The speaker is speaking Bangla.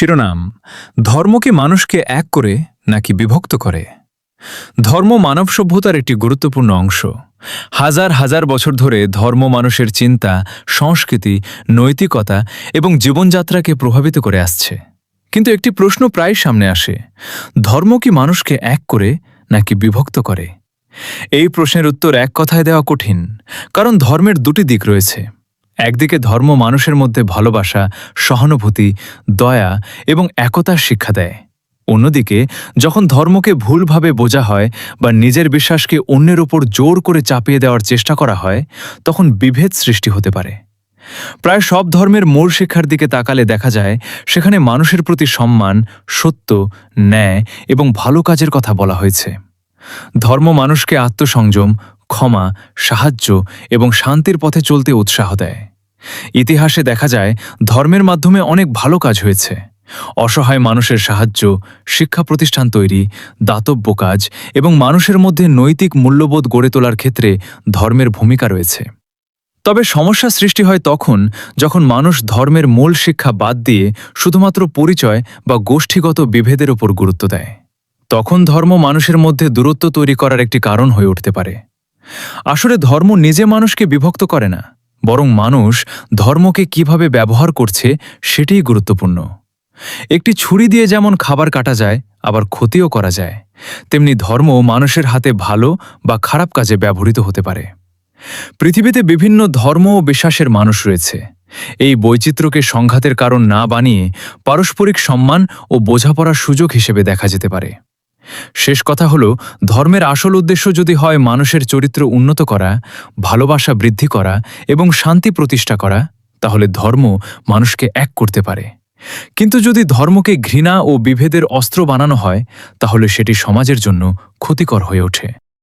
শিরোনাম: ধর্ম কি মানুষকে এক করে নাকি বিভক্ত করে? ধর্ম মানব সভ্যতার একটি গুরুত্বপূর্ণ অংশ। হাজার হাজার বছর ধরে ধর্ম মানুষের চিন্তা, সংস্কৃতি, নৈতিকতা এবং জীবনযাত্রাকে প্রভাবিত করে আসছে। কিন্তু একটি প্রশ্ন প্রায় সামনে আসে: ধর্ম কি মানুষকে এক করে নাকি বিভক্ত করে? এই প্রশ্নের উত্তর এক কথায় দেওয়া কঠিন, কারণ ধর্মের দুটি দিক রয়েছে। একদিকে ধর্ম মানুষের মধ্যে ভালোবাসা, সহানুভূতি, দয়া এবং একতার শিক্ষা দেয়। অন্যদিকে যখন ধর্মকে ভুলভাবে বোঝা হয় বা নিজের বিশ্বাসকে অন্যের উপর জোর করে চাপিয়ে দেওয়ার চেষ্টা করা হয়, তখন বিভেদ সৃষ্টি হতে পারে। প্রায় সব ধর্মের মূল শিক্ষার দিকে তাকালে দেখা যায় সেখানে মানুষের প্রতি সম্মান, সত্য, ন্যায় এবং ভালো কাজের কথা বলা হয়েছে। ধর্ম মানুষকে আত্মসংযম, ক্ষমা, সাহায্য এবং শান্তির পথে চলতে উৎসাহ দেয়। ইতিহাসে দেখা যায় ধর্মের মাধ্যমে অনেক ভালো কাজ হয়েছে। অসহায় মানুষের সাহায্য, শিক্ষা প্রতিষ্ঠান তৈরি, দাতব্য কাজ এবং মানুষের মধ্যে নৈতিক মূল্যবোধ গড়ে তোলার ক্ষেত্রে ধর্মের ভূমিকা রয়েছে। তবে সমস্যা সৃষ্টি হয় তখন যখন মানুষ ধর্মের মূল শিক্ষা বাদ দিয়ে শুধুমাত্র পরিচয় বা গোষ্ঠীগত বিভেদের উপর গুরুত্ব দেয়। তখন ধর্ম মানুষের মধ্যে দূরত্ব তৈরি করার একটি কারণ হয়ে উঠতে পারে। আসলে ধর্ম নিজে মানুষকে বিভক্ত করে না, বরং মানুষ ধর্মকে কিভাবে ব্যবহার করছে সেটিই গুরুত্বপূর্ণ। একটি ছুরি দিয়ে যেমন খাবার কাটা যায়, আবার ক্ষতিও করা যায়, তেমনি ধর্ম মানুষের হাতে ভালো বা খারাপ কাজে ব্যবহৃত হতে পারে। পৃথিবীতে বিভিন্ন ধর্ম ও বিশ্বাসের মানুষ রয়েছে। এই বৈচিত্র্যকে সংঘাতের কারণ না বানিয়ে পারস্পরিক সম্মান ও বোঝাপড়ার সুযোগ হিসেবে দেখা যেতে পারে। শেষ কথা হলো, ধর্মের আসল উদ্দেশ্য যদি হয় মানুষের চরিত্র উন্নত করা, ভালোবাসা বৃদ্ধি করা এবং শান্তি প্রতিষ্ঠা করা, তাহলে ধর্ম মানুষকে এক করতে পারে। কিন্তু যদি ধর্মকে ঘৃণা ও বিভেদের অস্ত্র বানানো হয়, তাহলে সেটি সমাজের জন্য ক্ষতিকর হয়ে ওঠে।